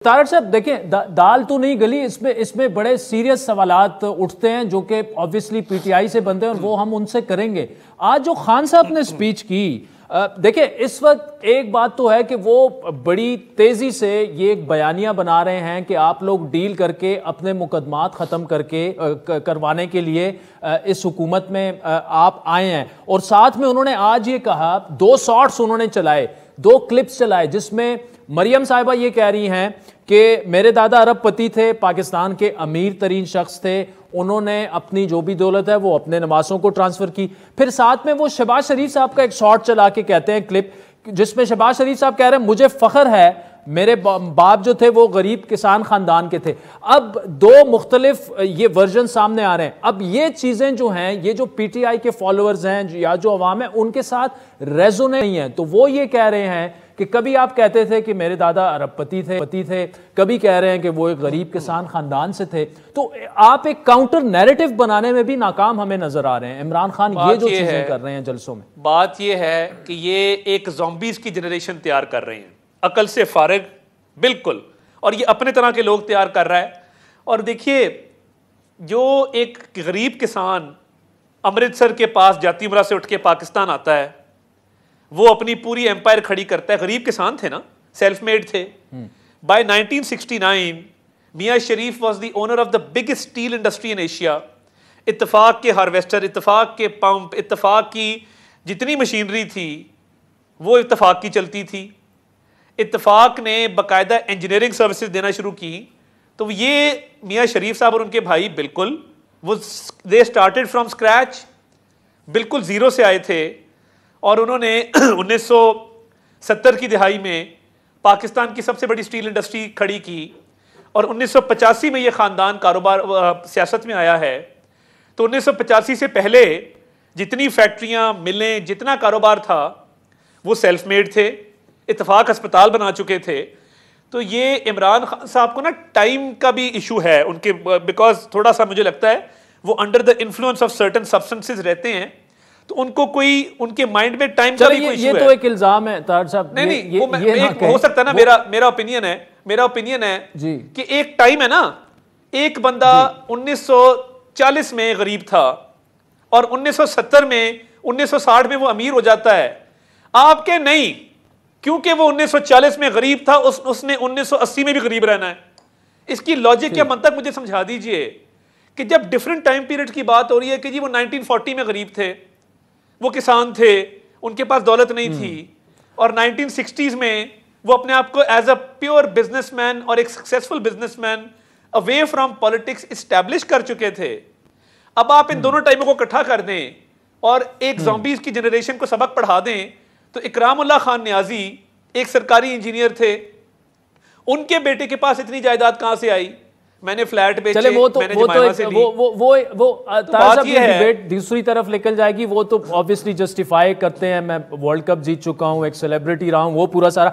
طارق صاحب دیکھیں دال تو نہیں گلی، اس میں بڑے سیریس سوالات اٹھتے ہیں جو کہ obviously پی ٹی آئی سے بنتے ہیں اور وہ ہم ان سے کریں گے۔ آج جو خان صاحب نے سپیچ کی، دیکھیں اس وقت ایک بات تو ہے کہ وہ بڑی تیزی سے یہ ایک بیانیہ بنا رہے ہیں کہ آپ لوگ ڈیل کر کے اپنے مقدمات ختم کروانے کے لیے اس حکومت میں آپ آئے ہیں، اور ساتھ میں انہوں نے آج یہ کہا، 2 شارٹس انہوں نے چلائے، 2 کلپس چلائے، جس میں مریم صاحبہ یہ کہہ رہی ہیں کہ میرے دادا ارب پتی تھے، پاکستان کے امیر ترین شخص تھے، انہوں نے اپنی جو بھی دولت ہے وہ اپنے نواسوں کو ٹرانسفر کی۔ پھر ساتھ میں وہ شہباز شریف صاحب کا ایک شارٹ چلا کے کہتے ہیں کلپ، جس میں شہباز شریف صاحب کہہ رہے ہیں مجھے فخر ہے میرے باپ جو تھے وہ غریب کسان خاندان کے تھے۔ اب 2 مختلف یہ ورژن سامنے آ رہے ہیں۔ اب یہ چیزیں جو ہیں، یہ جو پی ٹی آئی کے فالوورز ہیں یا جو عوام ہے ان کے ساتھ ریزونے نہیں ہیں، تو وہ یہ کہہ رہے ہیں کہ کبھی آپ کہتے تھے کہ میرے دادا ارب پتی تھے، کبھی کہہ رہے ہیں کہ وہ ایک غریب کسان خاندان سے تھے، تو آپ ایک کاؤنٹر نیریٹو بنانے میں بھی ناکام ہمیں نظر آ رہے ہیں۔ عمران خان یہ جو چیزیں کر رہے ہیں جلسوں میں، بات یہ ہے کہ یہ ایک زومبیز کی جنریشن تیار کر رہے ہیں، عقل سے فارغ بالکل، اور یہ اپنے طرح کے لوگ تیار کر رہا ہے۔ اور دیکھیے جو ایک غریب کسان امرتسر کے پاس جاتی امرا سے اٹھ کے پاکستان آتا ہے، وہ اپنی پوری ایمپائر کھڑی کرتا ہے، غریب کسان تھے نا، سیلف میڈ تھے۔ By 1969 Mian Sharif was the owner of the biggest steel industry in Asia. Ittefaq کے ہارویسٹر، اتفاق کے پمپ، اتفاق کی جتنی مشینری تھی وہ اتفاق کی چلتی تھی۔ اتفاق نے باقاعدہ انجینئرنگ سروسز دینا شروع کی، تو یہ میاں شریف صاحب اور ان کے بھائی بالکل وہ دے اسٹارٹڈ فرام اسکریچ، بالکل زیرو سے آئے تھے، اور انہوں نے 1970 کی دہائی میں پاکستان کی سب سے بڑی اسٹیل انڈسٹری کھڑی کی، اور 1985 میں یہ خاندان کاروبار سیاست میں آیا ہے۔ تو 1985 سے پہلے جتنی فیکٹریاں، ملیں، جتنا کاروبار تھا وہ سیلف میڈ تھے، اتفاق ہسپتال بنا چکے تھے۔ تو یہ عمران خان صاحب کو نا ٹائم کا بھی ایشو ہے ان کے، بیکاز تھوڑا سا مجھے لگتا ہے وہ under the influence of certain substances رہتے ہیں، تو ان کو کوئی ان کے مائنڈ میں ٹائم کا بھی کوئی ایشو ہے۔ یہ تو ایک الزام ہے طاہر صاحب، نہیں ہو سکتا ہے نا، میرا اوپینین ہے کہ ایک ٹائم ہے نا، ایک بندہ 1940 میں غریب تھا اور 1970 میں 1960 میں وہ امیر ہو جاتا ہے، آپ کے نہیں، کیونکہ وہ 1940 میں غریب تھا اس نے 1980 میں بھی غریب رہنا ہے۔ اس کی لاجک یا منطق مجھے سمجھا دیجئے کہ جب ڈیفرنٹ ٹائم پیریڈ کی بات ہو رہی ہے کہ جی وہ 1940 میں غریب تھے، وہ کسان تھے، ان کے پاس دولت نہیں تھی، اور 1960s میں وہ اپنے آپ کو as a pure business man اور ایک successful business man away from politics establish کر چکے تھے۔ اب آپ ان دونوں ٹائموں کو اکٹھا کر دیں اور ایک زومبیز کی جنریشن کو سبق پڑھا دیں، تو اکرام اللہ خان نیازی ایک سرکاری انجینئر تھے، ان کے بیٹے کے پاس اتنی جائیداد کہاں سے آئی؟ میں نے فلیٹ بیچے، میں نے جمائمہ سے لی۔ بات یہ ڈیبیٹ دوسری طرف نکل جائے گی، وہ تو obviously جسٹیفائی کرتے ہیں میں ورلڈ کپ جیت چکا ہوں، ایک سیلیبریٹی رہا ہوں، وہ پورا سارا